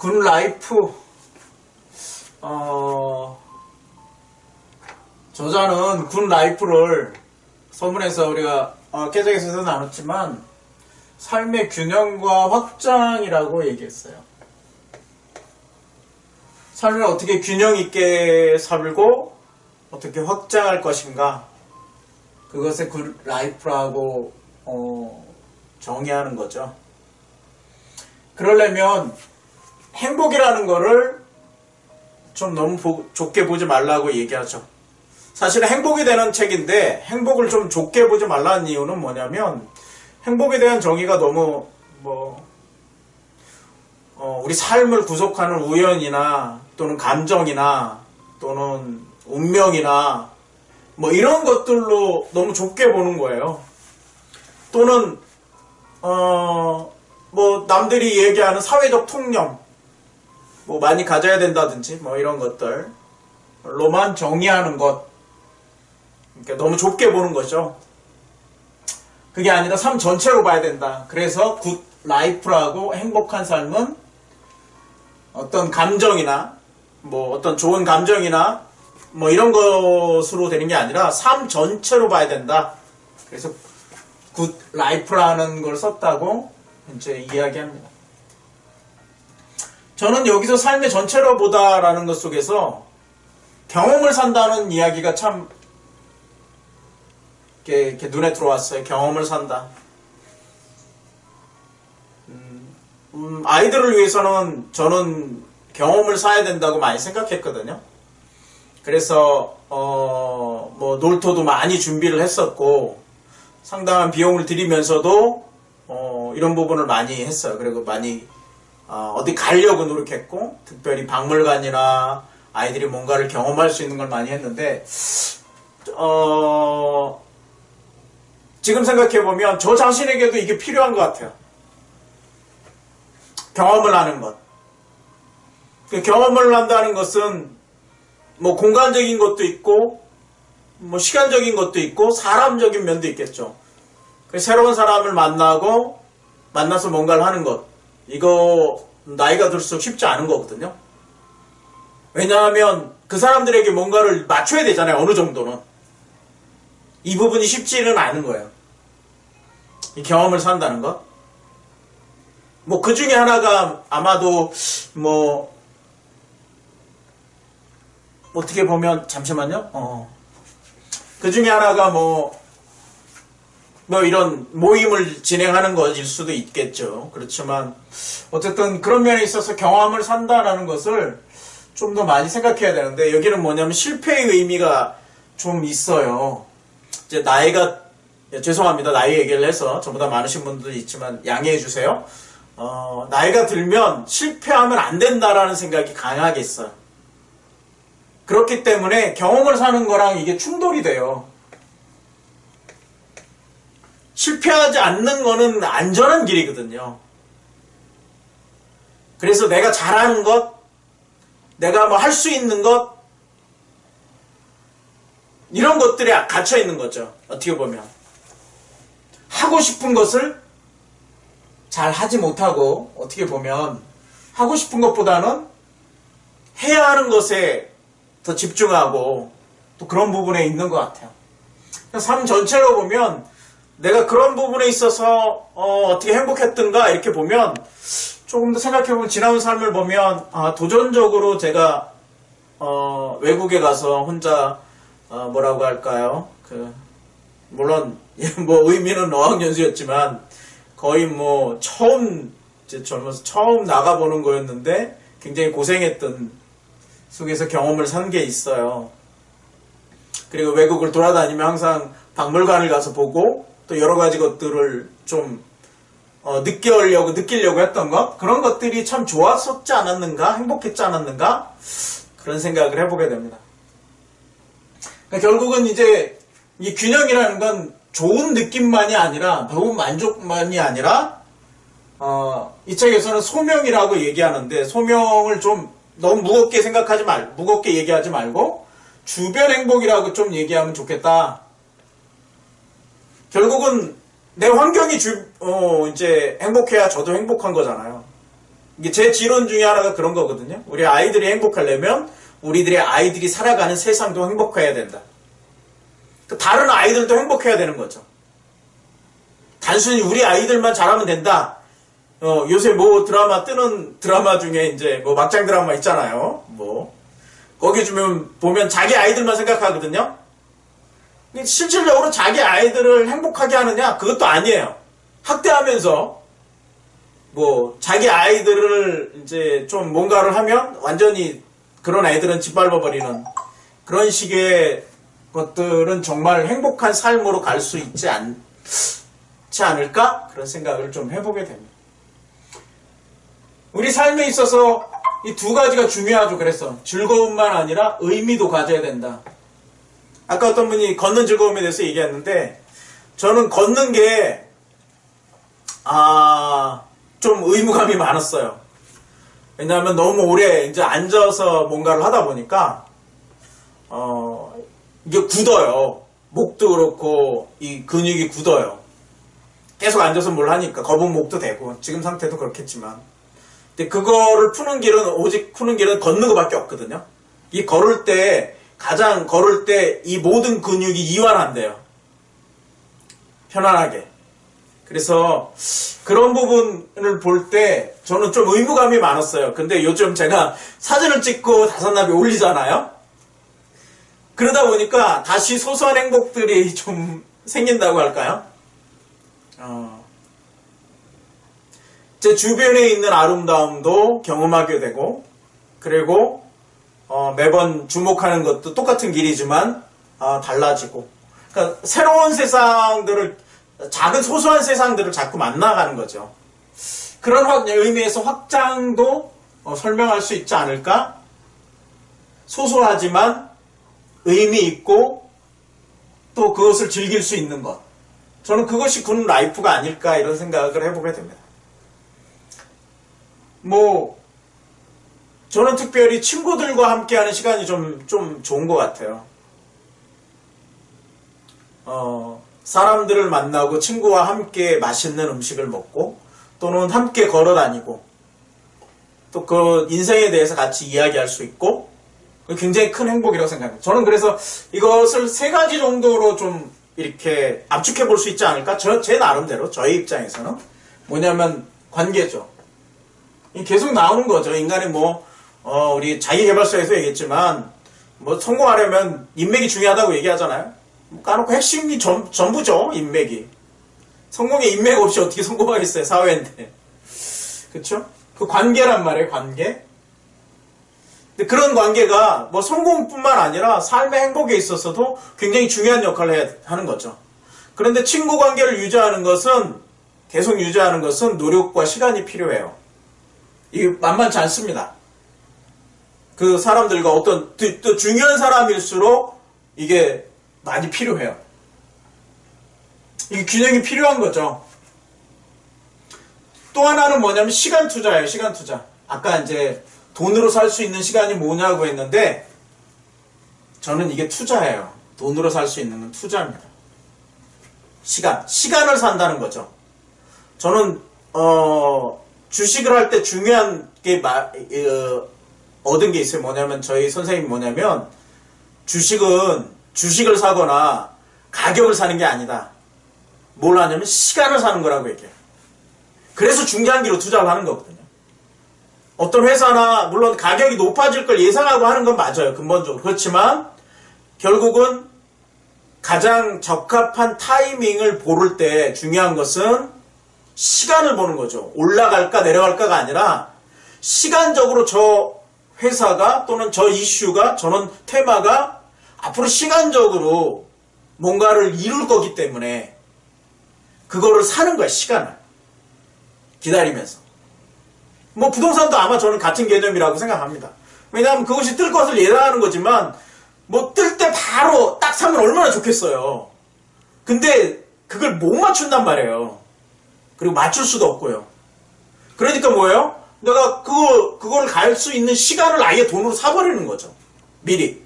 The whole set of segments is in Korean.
군 라이프, 저자는 군 라이프를 서문에서 우리가 깨작에서 나눴지만 삶의 균형과 확장이라고 얘기했어요. 삶을 어떻게 균형 있게 살고 어떻게 확장할 것인가, 그것을 군 라이프라고 정의하는 거죠. 그러려면 행복이라는 거를 좀 너무 좁게 보지 말라고 얘기하죠. 사실은 행복이 되는 책인데 행복을 좀 좁게 보지 말라는 이유는 뭐냐면, 행복에 대한 정의가 너무 우리 삶을 구속하는 우연이나 또는 감정이나 또는 운명이나 이런 것들로 너무 좁게 보는 거예요. 또는 남들이 얘기하는 사회적 통념, 많이 가져야 된다든지 이런 것들로만 정의하는 것, 그러니까 너무 좁게 보는 거죠. 그게 아니라 삶 전체로 봐야 된다. 그래서 굿 라이프라고, 행복한 삶은 어떤 감정이나 어떤 좋은 감정이나 이런 것으로 되는 게 아니라 삶 전체로 봐야 된다. 그래서 굿 라이프라는 걸 썼다고 이제 이야기합니다. 저는 여기서 삶의 전체로 보다라는 것 속에서 경험을 산다는 이야기가 참 이렇게 눈에 들어왔어요. 경험을 산다. 아이들을 위해서는 저는 경험을 사야 된다고 많이 생각했거든요. 그래서 놀토도 많이 준비를 했었고 상당한 비용을 들이면서도 이런 부분을 많이 했어요. 그리고 많이 어디 가려고 노력했고, 특별히 박물관이나 아이들이 뭔가를 경험할 수 있는 걸 많이 했는데, 지금 생각해보면 저 자신에게도 이게 필요한 것 같아요. 경험을 하는 것. 그 경험을 한다는 것은 공간적인 것도 있고 시간적인 것도 있고 사람적인 면도 있겠죠. 새로운 사람을 만나서 뭔가를 하는 것, 이거 나이가 들수록 쉽지 않은 거거든요. 왜냐하면 그 사람들에게 뭔가를 맞춰야 되잖아요. 어느 정도는. 이 부분이 쉽지는 않은 거예요. 이 경험을 산다는 것. 그 중에 하나가 아마도 어떻게 보면, 잠시만요. 그 중에 하나가 이런 모임을 진행하는 것일 수도 있겠죠. 그렇지만 어쨌든 그런 면에 있어서 경험을 산다라는 것을 좀 더 많이 생각해야 되는데, 여기는 뭐냐면 실패의 의미가 좀 있어요. 이제 죄송합니다. 나이 얘기를 해서 저보다 많으신 분들도 있지만 양해해 주세요. 나이가 들면 실패하면 안 된다라는 생각이 강하게 있어요. 그렇기 때문에 경험을 사는 거랑 이게 충돌이 돼요. 실패하지 않는 거는 안전한 길이거든요. 그래서 내가 잘하는 것, 내가 할 수 있는 것, 이런 것들이 갇혀 있는 거죠. 어떻게 보면. 하고 싶은 것을 잘 하지 못하고, 어떻게 보면 하고 싶은 것보다는 해야 하는 것에 더 집중하고 또 그런 부분에 있는 것 같아요. 삶 전체로 보면 내가 그런 부분에 있어서 어떻게 행복했던가 이렇게 보면, 조금 더 생각해보면 지나온 삶을 보면 도전적으로 제가 외국에 가서 혼자 뭐라고 할까요? 물론 의미는 어학연수였지만 거의 젊어서 처음 나가보는 거였는데 굉장히 고생했던 속에서 경험을 산 게 있어요. 그리고 외국을 돌아다니면 항상 박물관을 가서 보고 또 여러 가지 것들을 좀 느끼려고 했던 것, 그런 것들이 참 좋았었지 않았는가, 행복했지 않았는가, 그런 생각을 해보게 됩니다. 그러니까 결국은 이제 이 균형이라는 건 좋은 느낌만이 아니라, 좋은 만족만이 아니라, 이 책에서는 소명이라고 얘기하는데, 소명을 좀 너무 무겁게 얘기하지 말고 주변 행복이라고 좀 얘기하면 좋겠다. 결국은 내 환경이 이제 행복해야 저도 행복한 거잖아요. 이게 제 지론 중에 하나가 그런 거거든요. 우리 아이들이 행복하려면 우리들의 아이들이 살아가는 세상도 행복해야 된다. 다른 아이들도 행복해야 되는 거죠. 단순히 우리 아이들만 잘하면 된다. 요새 뭐 뜨는 드라마 중에 이제 뭐 막장 드라마 있잖아요. 뭐 거기 보면 자기 아이들만 생각하거든요. 실질적으로 자기 아이들을 행복하게 하느냐? 그것도 아니에요. 학대하면서 뭐 자기 아이들을 이제 좀 뭔가를 하면 완전히 그런 아이들은 짓밟아버리는 그런 식의 것들은 정말 행복한 삶으로 갈 수 있지 않을까? 그런 생각을 좀 해보게 됩니다. 우리 삶에 있어서 이 두 가지가 중요하죠. 그래서 즐거움만 아니라 의미도 가져야 된다. 아까 어떤 분이 걷는 즐거움에 대해서 얘기했는데 저는 걷는 게 좀 의무감이 많았어요. 왜냐하면 너무 오래 이제 앉아서 뭔가를 하다 보니까 이게 굳어요. 목도 그렇고 이 근육이 굳어요. 계속 앉아서 뭘 하니까 거북목도 되고 지금 상태도 그렇겠지만 근데 그거를 푸는 길은 걷는 것밖에 없거든요. 가장 걸을 때 이 모든 근육이 이완한대요. 편안하게. 그래서 그런 부분을 볼 때 저는 좀 의무감이 많았어요. 근데 요즘 제가 사진을 찍고 다섯나비 올리잖아요. 그러다 보니까 다시 소소한 행복들이 좀 생긴다고 할까요? 제 주변에 있는 아름다움도 경험하게 되고 그리고 매번 주목하는 것도 똑같은 길이지만 달라지고 그러니까 새로운 세상들을 작은 소소한 세상들을 자꾸 만나가는 거죠. 그런 의미에서 확장도 설명할 수 있지 않을까? 소소하지만 의미 있고 또 그것을 즐길 수 있는 것. 저는 그것이 군 라이프가 아닐까 이런 생각을 해보게 됩니다. 저는 특별히 친구들과 함께하는 시간이 좀 좋은 것 같아요. 사람들을 만나고 친구와 함께 맛있는 음식을 먹고 또는 함께 걸어 다니고 또 그 인생에 대해서 같이 이야기할 수 있고 굉장히 큰 행복이라고 생각합니다. 저는 그래서 이것을 세 가지 정도로 좀 이렇게 압축해 볼 수 있지 않을까? 제 나름대로 저의 입장에서는 뭐냐면 관계죠. 계속 나오는 거죠. 인간이 우리 자기계발서에서 얘기했지만 성공하려면 인맥이 중요하다고 얘기하잖아요. 까놓고 핵심이 전부죠. 인맥이. 성공에 인맥 없이 어떻게 성공하겠어요. 사회인데. 그쵸? 그 관계란 말이에요. 관계. 근데 그런 관계가 성공뿐만 아니라 삶의 행복에 있어서도 굉장히 중요한 역할을 하는 거죠. 그런데 친구 관계를 계속 유지하는 것은 노력과 시간이 필요해요. 이게 만만치 않습니다. 그 사람들과 어떤 또 중요한 사람일수록 이게 많이 필요해요. 이 균형이 필요한 거죠. 또 하나는 뭐냐면 시간 투자예요. 시간 투자. 아까 이제 돈으로 살 수 있는 시간이 뭐냐고 했는데 저는 이게 투자예요. 돈으로 살 수 있는 건 투자입니다. 시간을 산다는 거죠. 저는 주식을 할 때 중요한 게 얻은 게 있어요. 뭐냐면 저희 선생님이 뭐냐면 주식을 사거나 가격을 사는 게 아니다. 뭘 하냐면 시간을 사는 거라고 얘기해요. 그래서 중장기로 투자를 하는 거거든요. 어떤 회사나 물론 가격이 높아질 걸 예상하고 하는 건 맞아요. 근본적으로. 그렇지만 결국은 가장 적합한 타이밍을 고를 때 중요한 것은 시간을 보는 거죠. 올라갈까 내려갈까가 아니라 시간적으로 저 회사가 또는 저 이슈가 저는 테마가 앞으로 시간적으로 뭔가를 이룰 거기 때문에 그거를 사는 거야. 시간을 기다리면서. 부동산도 아마 저는 같은 개념이라고 생각합니다. 왜냐하면 그것이 뜰 것을 예상하는 거지만 뜰 때 바로 딱 사면 얼마나 좋겠어요. 근데 그걸 못 맞춘단 말이에요. 그리고 맞출 수도 없고요. 그러니까 뭐예요? 내가 그걸 갈 수 있는 시간을 아예 돈으로 사버리는 거죠. 미리.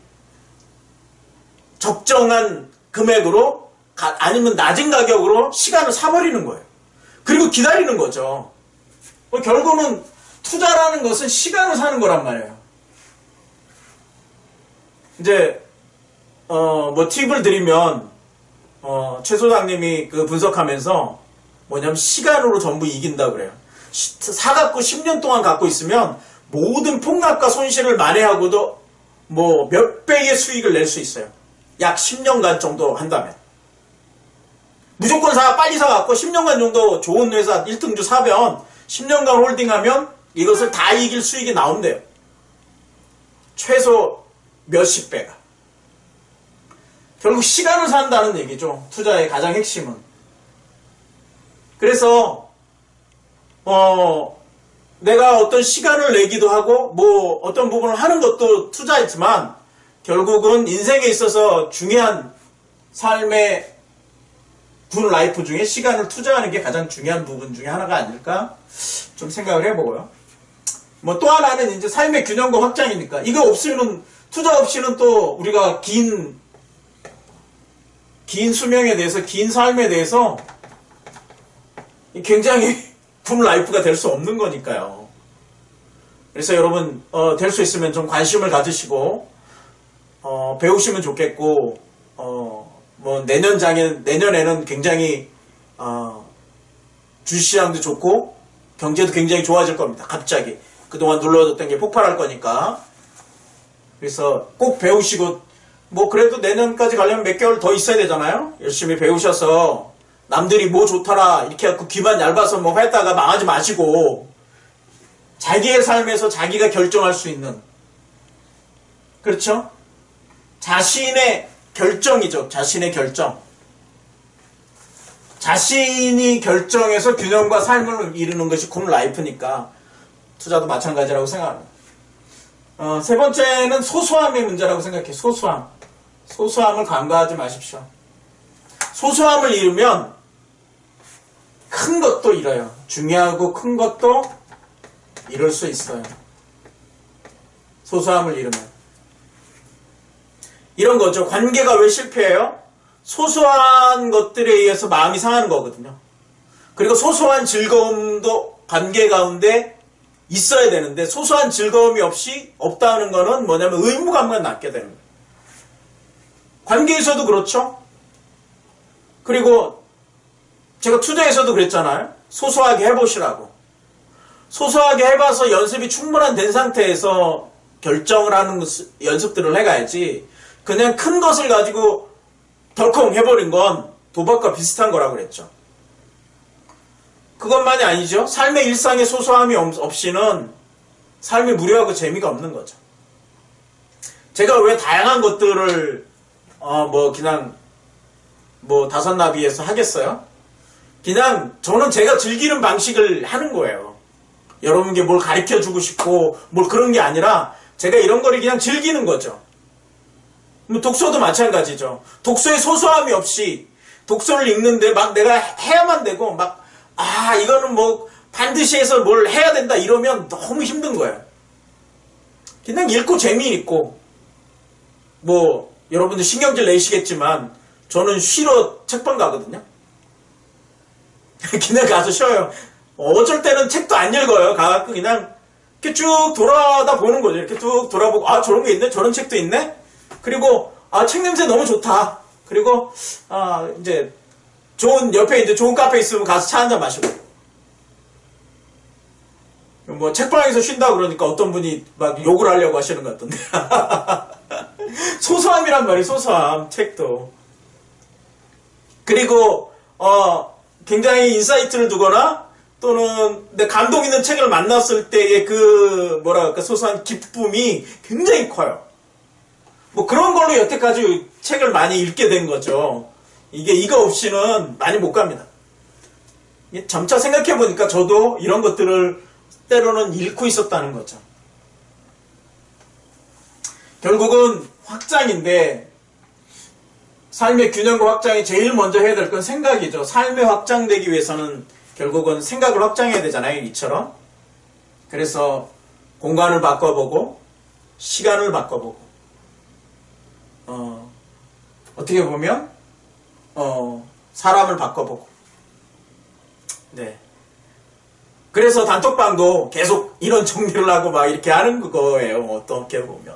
적정한 금액으로 아니면 낮은 가격으로 시간을 사버리는 거예요. 그리고 기다리는 거죠. 결국은 투자라는 것은 시간을 사는 거란 말이에요. 이제 뭐 팁을 드리면 최 소장님이 그 분석하면서 뭐냐면 시간으로 전부 이긴다 그래요. 사갖고 10년 동안 갖고 있으면 모든 폭락과 손실을 만회하고도 뭐 몇 배의 수익을 낼 수 있어요. 약 10년간 정도 한다면. 무조건 빨리 사갖고 10년간 정도 좋은 회사 1등주 사면 10년간 홀딩하면 이것을 다 이길 수익이 나온대요. 최소 몇십 배가. 결국 시간을 산다는 얘기죠. 투자의 가장 핵심은. 그래서 내가 어떤 시간을 내기도 하고 뭐 어떤 부분을 하는 것도 투자이지만 결국은 인생에 있어서 중요한 삶의 군 라이프 중에 시간을 투자하는 게 가장 중요한 부분 중에 하나가 아닐까 좀 생각을 해보고요. 뭐 또 하나는 이제 삶의 균형과 확장이니까 이거 없이는 투자 없이는 또 우리가 긴 수명에 대해서 긴 삶에 대해서 굉장히 군 라이프가 될 수 없는 거니까요. 그래서 여러분 될 수 있으면 좀 관심을 가지시고 배우시면 좋겠고 뭐 내년에는 굉장히 주시장도 좋고 경제도 굉장히 좋아질 겁니다. 갑자기 그동안 눌러뒀던 게 폭발할 거니까. 그래서 꼭 배우시고 뭐 그래도 내년까지 가려면 몇 개월 더 있어야 되잖아요. 열심히 배우셔서 남들이 뭐 좋더라 이렇게 해갖고 귀만 얇아서 뭐 했다가 망하지 마시고 자기의 삶에서 자기가 결정할 수 있는, 그렇죠? 자신의 결정이죠. 자신의 결정. 자신이 결정해서 균형과 삶을 이루는 것이 군 라이프니까 투자도 마찬가지라고 생각합니다. 세 번째는 소소함의 문제라고 생각해요. 소소함. 소소함을 간과하지 마십시오. 소소함을 잃으면 큰 것도 잃어요. 중요하고 큰 것도 잃을 수 있어요. 소소함을 잃으면. 이런 거죠. 관계가 왜 실패해요? 소소한 것들에 의해서 마음이 상하는 거거든요. 그리고 소소한 즐거움도 관계 가운데 있어야 되는데 소소한 즐거움이 없다는 거는 뭐냐면 의무감만 낳게 되는 거예요. 관계에서도 그렇죠. 그리고 제가 투자에서도 그랬잖아요. 소소하게 해보시라고. 소소하게 해봐서 연습이 충분한 된 상태에서 결정을 하는 연습들을 해가야지 그냥 큰 것을 가지고 덜컹 해버린 건 도박과 비슷한 거라고 그랬죠. 그것만이 아니죠. 삶의 일상의 소소함이 없이는 삶이 무료하고 재미가 없는 거죠. 제가 왜 다양한 것들을 그냥 다섯 나비에서 하겠어요? 그냥 저는 제가 즐기는 방식을 하는 거예요. 여러분께 뭘 가르쳐 주고 싶고 뭘 그런 게 아니라 제가 이런 거를 그냥 즐기는 거죠. 독서도 마찬가지죠. 독서의 소소함이 없이 독서를 읽는데 막 내가 해야만 되고 이거는 뭐 반드시 해서 뭘 해야 된다 이러면 너무 힘든 거예요. 그냥 읽고 재미있고 여러분들 신경질 내시겠지만 저는 쉬러 책방 가거든요. 그냥 가서 쉬어요. 어쩔 때는 책도 안 읽어요. 가갖고 그냥 이렇게 쭉 돌아다 보는 거죠. 이렇게 쭉 돌아보고 저런 게 있네? 저런 책도 있네? 그리고 책 냄새 너무 좋다. 그리고 이제 옆에 이제 좋은 카페 있으면 가서 차 한잔 마시고. 책방에서 쉰다 그러니까 어떤 분이 막 욕을 하려고 하시는 것 같던데. 소소함이란 말이에요. 소소함. 책도. 그리고 굉장히 인사이트를 두거나 또는 내 감동 있는 책을 만났을 때의 소소한 기쁨이 굉장히 커요. 그런 걸로 여태까지 책을 많이 읽게 된 거죠. 이거 없이는 많이 못 갑니다. 점차 생각해보니까 저도 이런 것들을 때로는 잃고 있었다는 거죠. 결국은 확장인데, 삶의 균형과 확장이 제일 먼저 해야 될 건 생각이죠. 삶의 확장되기 위해서는 결국은 생각을 확장해야 되잖아요. 이처럼. 그래서 공간을 바꿔보고, 시간을 바꿔보고, 어떻게 보면 사람을 바꿔보고, 네. 그래서 단톡방도 계속 이런 정리를 하고 막 이렇게 하는 거예요. 어떻게 보면.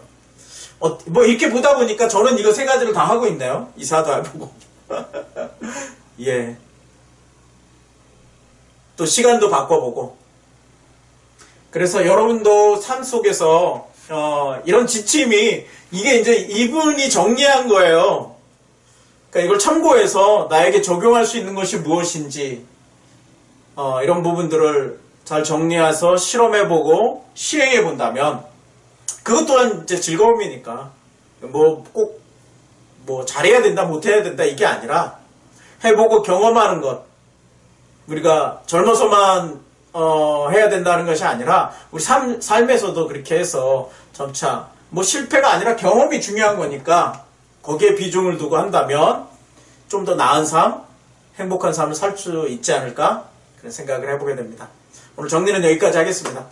뭐 이렇게 보다 보니까 저는 이거 세 가지를 다 하고 있네요. 이사도 해보고. 예. 또 시간도 바꿔보고. 그래서 여러분도 삶 속에서 이런 지침이 이게 이제 이분이 정리한 거예요. 그러니까 이걸 참고해서 나에게 적용할 수 있는 것이 무엇인지 이런 부분들을 잘 정리해서 실험해보고 시행해본다면 그것 또한 이제 즐거움이니까 뭐 꼭 뭐 잘해야 된다 못해야 된다 이게 아니라 해보고 경험하는 것 우리가 젊어서만 해야 된다는 것이 아니라 우리 삶에서도 그렇게 해서 점차 뭐 실패가 아니라 경험이 중요한 거니까 거기에 비중을 두고 한다면 좀 더 나은 삶, 행복한 삶을 살 수 있지 않을까 그런 생각을 해보게 됩니다. 오늘 정리는 여기까지 하겠습니다.